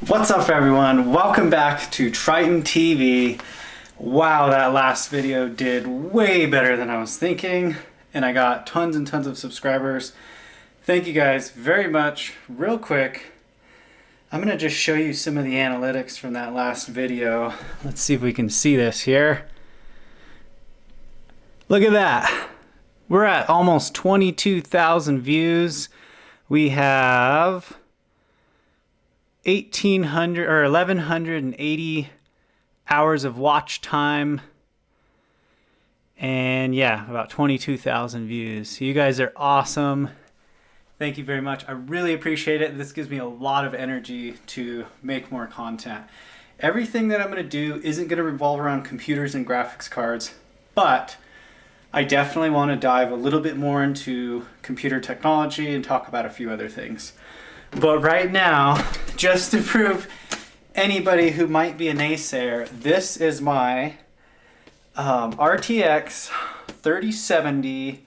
What's up everyone? Welcome back to TritonTv. Wow, that last video did way better than I was thinking, and I got tons and tons of subscribers. Thank you guys very much. Real quick, I'm gonna just show you some of the analytics from that last video. Let's see if we can see this here. Look at that. We're at almost 22,000 views. We have 1,800 or 1,180 hours of watch time, and yeah, about 22,000 views. So you guys are awesome. Thank you very much. I really appreciate it. This gives me a lot of energy to make more content. Everything that I'm going to do isn't going to revolve around computers and graphics cards, but I definitely want to dive a little bit more into computer technology and talk about a few other things. But right now, just to prove anybody who might be a naysayer, this is my RTX 3070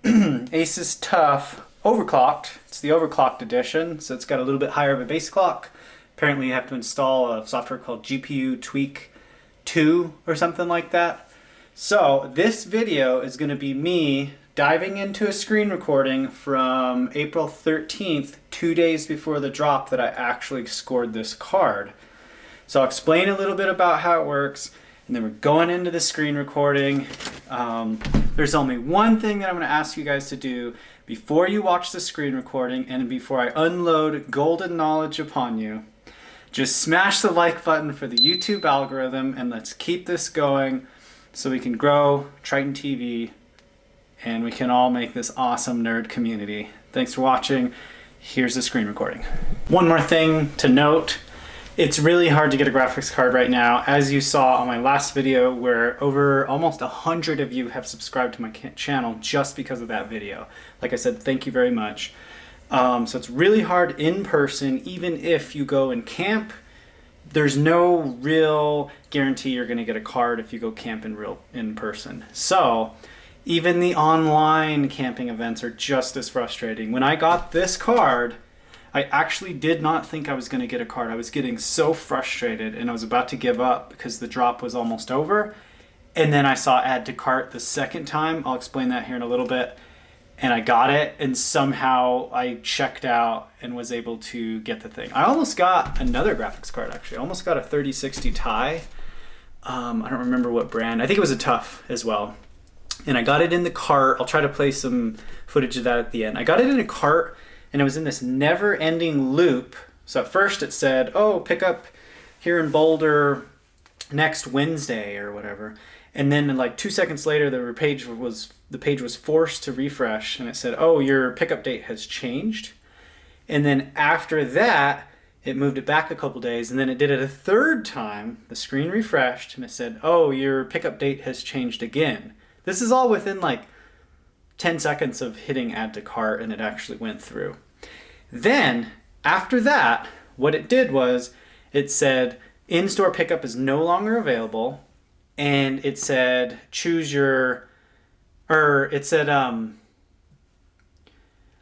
Asus Tuf overclocked. It's the overclocked edition, so it's got a little bit higher of a base clock. Apparently you have to install a software called gpudrop 2 or something like that. So this video is going to be me diving into a screen recording from April 13th, 2 days before the drop that I actually scored this card. So I'll explain a little bit about how it works, and then we're going into the screen recording. There's only one thing that I'm going to ask you guys to do before you watch the screen recording and before I unload golden knowledge upon you. Just smash the like button for the YouTube algorithm, and let's keep this going so we can grow TritonTv and we can all make this awesome nerd community. Thanks for watching. Here's the screen recording. One more thing to note, it's really hard to get a graphics card right now. As you saw on my last video, where over almost 100 of you have subscribed to my channel just because of that video. Like I said, thank you very much. So it's really hard in person. Even if you go and camp, there's no real guarantee you're gonna get a card if you go camp in person. So even the online camping events are just as frustrating. When I got this card, I actually did not think I was going to get a card. I was getting so frustrated and I was about to give up because the drop was almost over. And then I saw add to cart the second time. I'll explain that here in a little bit. And I got it, and somehow I checked out and was able to get the thing. I almost got another graphics card, actually. I almost got a 3060 Ti. I don't remember what brand. I think it was a Tuf as well. And I got it in the cart. I'll try to play some footage of that at the end. I got it in a cart, and it was in this never-ending loop. So at first it said, oh, pick up here in Boulder next Wednesday or whatever. And then like 2 seconds later, the page was forced to refresh, and it said, oh, your pickup date has changed. And then after that, it moved it back a couple days, and then it did it a third time. The screen refreshed, and it said, oh, your pickup date has changed again. This is all within like 10 seconds of hitting add to cart, and it actually went through. Then after that, what it did was it said in-store pickup is no longer available, and it said choose your, or it said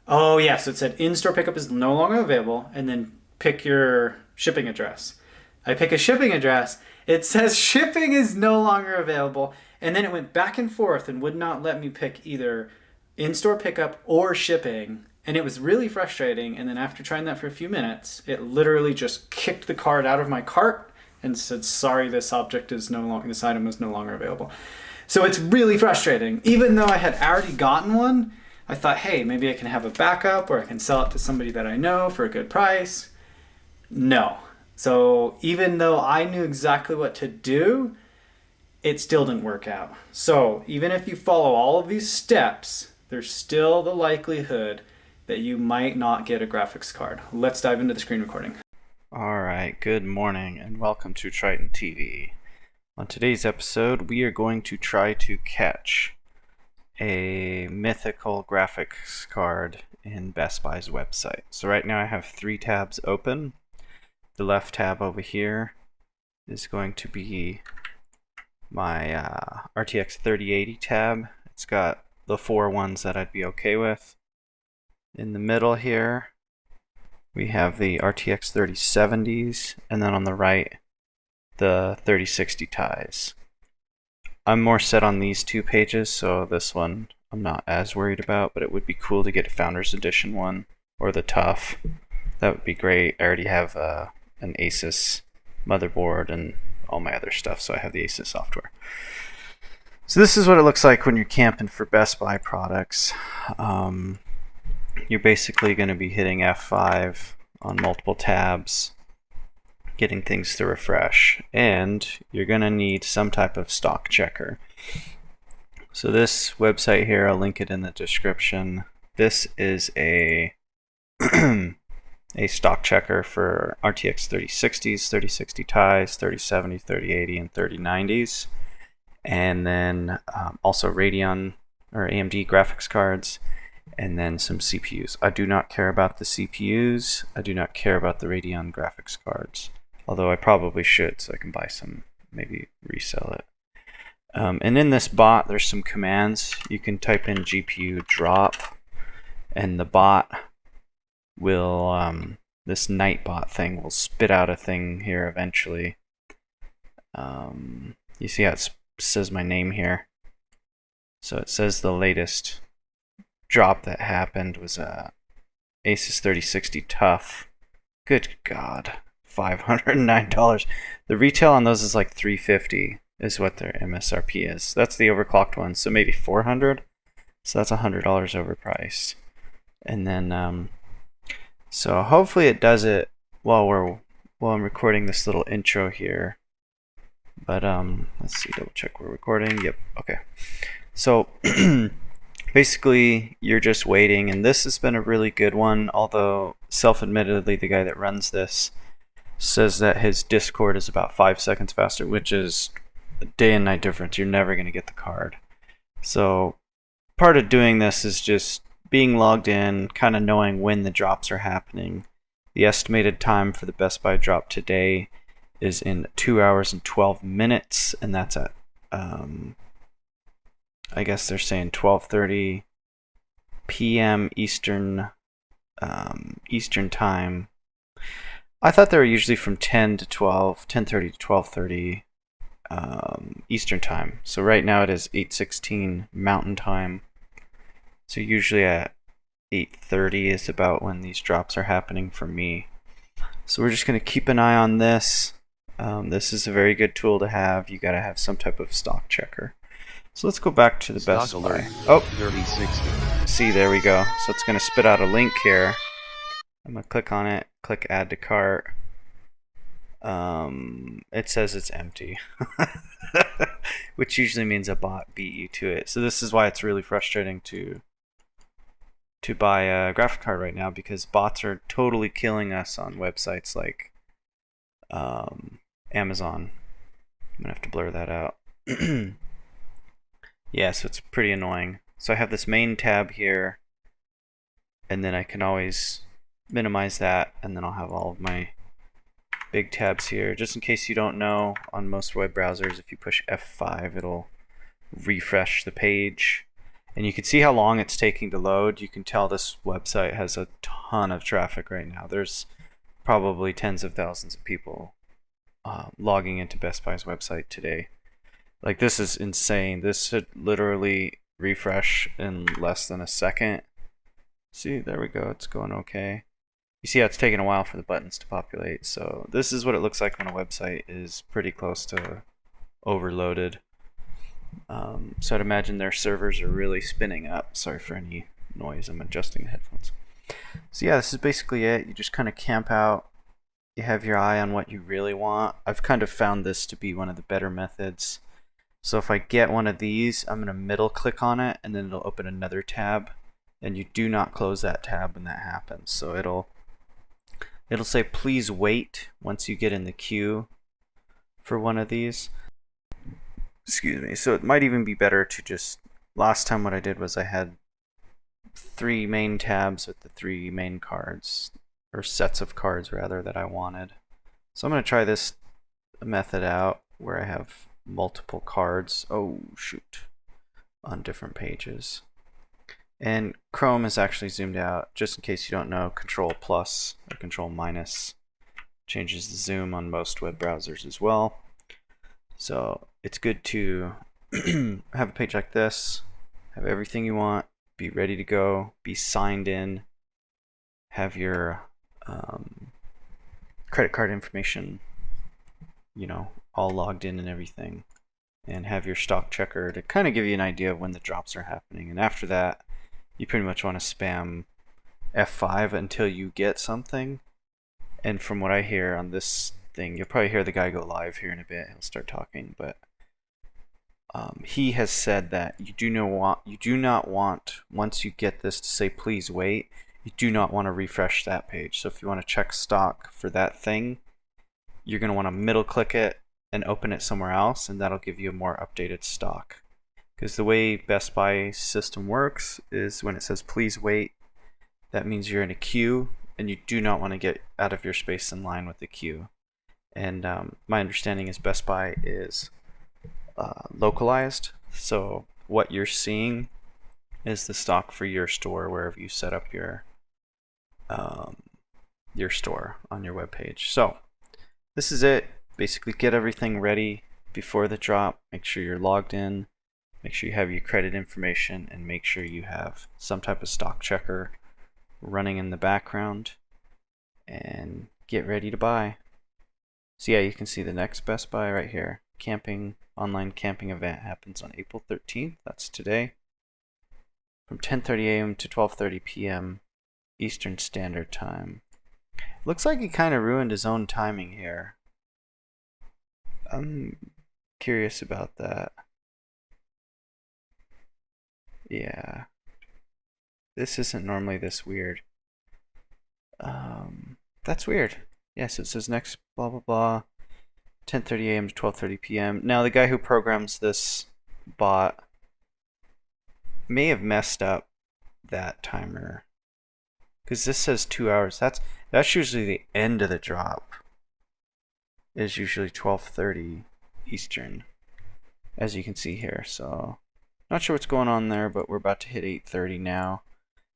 oh yeah, so it said in-store pickup is no longer available, and then pick your shipping address. I pick a shipping address, it says shipping is no longer available, and then it went back and forth and would not let me pick either in-store pickup or shipping, and it was really frustrating. And then after trying that for a few minutes, it literally just kicked the card out of my cart and said, sorry, this item is no longer available. So it's really frustrating. Even though I had already gotten one, I thought, hey, maybe I can have a backup or I can sell it to somebody that I know for a good price. No. So even though I knew exactly what to do, it still didn't work out. So even if you follow all of these steps, there's still the likelihood that you might not get a graphics card. Let's dive into the screen recording. Alright, good morning and welcome to TritonTv. On today's episode, we are going to try to catch a mythical graphics card in Best Buy's website. So right now I have 3 tabs open. The left tab over here is going to be my RTX 3080 tab. It's got the 4 ones that I'd be okay with. In the middle here we have the RTX 3070s, and then on the right, the 3060 Ti's. I'm more set on these two pages, so this one I'm not as worried about, but it would be cool to get a Founders Edition one, or the Tough. That would be great. I already have an Asus motherboard and all my other stuff, so I have the Asus software. So this is what it looks like when you're camping for Best Buy products. You're basically going to be hitting F5 on multiple tabs, getting things to refresh, and you're going to need some type of stock checker. So this website here, I'll link it in the description. This is a a stock checker for RTX 3060s, 3060 Ti's, 3070, 3080, and 3090s, and then also Radeon or AMD graphics cards, and then some CPUs. I do not care about the CPUs. I do not care about the Radeon graphics cards, although I probably should, so I can buy some, maybe resell it. And in this bot, there's some commands. You can type in gpudrop, and the bot will, this Nightbot thing will spit out a thing here eventually. You see how it says my name here? So it says the latest drop that happened was Asus 3060 Tough. Good God, $509. The retail on those is like $350 is what their MSRP is. That's the overclocked one, so maybe $400. So that's $100 overpriced. And then so hopefully it does it while I'm recording this little intro here. But let's see, double check we're recording. Yep, okay. So basically you're just waiting, and this has been a really good one, although self-admittedly the guy that runs this says that his Discord is about 5 seconds faster, which is a day and night difference. You're never going to get the card. So part of doing this is just being logged in, kind of knowing when the drops are happening. The estimated time for the Best Buy drop today is in 2 hours and 12 minutes, and that's at I guess they're saying 12:30 p.m. Eastern time. I thought they were usually from 10 to 12, 10:30 to 12:30 Eastern time. So right now it is 8:16 Mountain time. So usually at 8:30 is about when these drops are happening for me. So we're just going to keep an eye on this. This is a very good tool to have. You got to have some type of stock checker. So let's go back to the Best Buy. Oh, 3060. see, there we go. So it's going to spit out a link here. I'm going to click on it, click add to cart. It says it's empty, which usually means a bot beat you to it. So this is why it's really frustrating to buy a graphic card right now, because bots are totally killing us on websites like Amazon. I'm gonna have to blur that out. Yeah, so it's pretty annoying. So I have this main tab here, and then I can always minimize that, and then I'll have all of my big tabs here. Just in case you don't know, on most web browsers, if you push F5, it'll refresh the page. And you can see how long it's taking to load. You can tell this website has a ton of traffic right now. There's probably tens of thousands of people logging into Best Buy's website today. Like, this is insane. This should literally refresh in less than a second. See, there we go. It's going okay. You see how it's taking a while for the buttons to populate. So this is what it looks like when a website is pretty close to overloaded. So I'd imagine their servers are really spinning up. Sorry for any noise. I'm adjusting the headphones. So yeah, this is basically it. You just kind of camp out. You have your eye on what you really want. I've kind of found this to be one of the better methods. So if I get one of these, I'm going to middle click on it, and then it'll open another tab. And you do not close that tab when that happens. So it'll say please wait once you get in the queue for one of these. Excuse me. So it might even be better to just, last time what I did was I had 3 main tabs with the 3 main cards, or sets of cards rather, that I wanted. So I'm going to try this method out where I have multiple cards, oh shoot, on different pages. And Chrome is actually zoomed out. Just in case you don't know, Control plus or Control minus changes the zoom on most web browsers as well. So it's good to have a page like this, have everything you want, be ready to go, be signed in, have your credit card information, you know, all logged in and everything, and have your stock checker to kind of give you an idea of when the drops are happening. And after that, you pretty much want to spam F5 until you get something. And from what I hear on this thing, you'll probably hear the guy go live here in a bit. He'll start talking, but he has said that you do not want once you get this to say please wait, you do not want to refresh that page. So if you want to check stock for that thing, you're going to want to middle click it and open it somewhere else, and that'll give you a more updated stock. Because the way Best Buy system works is when it says please wait, that means you're in a queue and you do not want to get out of your space in line with the queue. And my understanding is Best Buy is localized, so what you're seeing is the stock for your store wherever you set up your store on your web page. So this is it. Basically, get everything ready before the drop. Make sure you're logged in. Make sure you have your credit information, and make sure you have some type of stock checker running in the background, and get ready to buy. So yeah, you can see the next Best Buy right here. Online camping event happens on April 13th. That's today. From 10:30 a.m. to 12:30 p.m. Eastern Standard Time. Looks like he kind of ruined his own timing here. I'm curious about that. Yeah. This isn't normally this weird. That's weird. Yes, it says next blah blah blah. 10:30 a.m. to 12:30 p.m. Now the guy who programs this bot may have messed up that timer, because this says 2 hours. That's usually the end of the drop. Is usually 12:30 Eastern, as you can see here. So not sure what's going on there, but we're about to hit 8:30 now.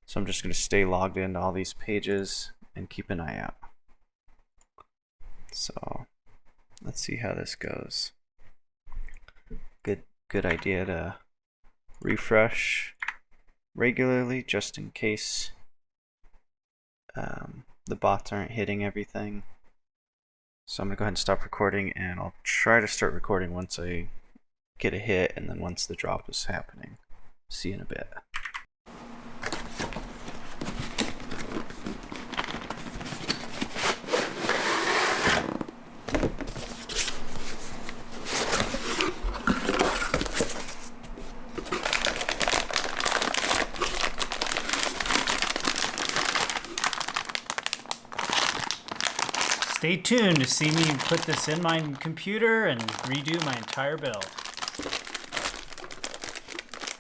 So I'm just going to stay logged into all these pages and keep an eye out. So let's see how this goes. Good idea to refresh regularly just in case the bots aren't hitting everything. So I'm going to go ahead and stop recording, and I'll try to start recording once I get a hit, and then once the drop is happening. See you in a bit. Stay tuned to see me put this in my computer and redo my entire build.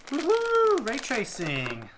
Woohoo! Ray tracing!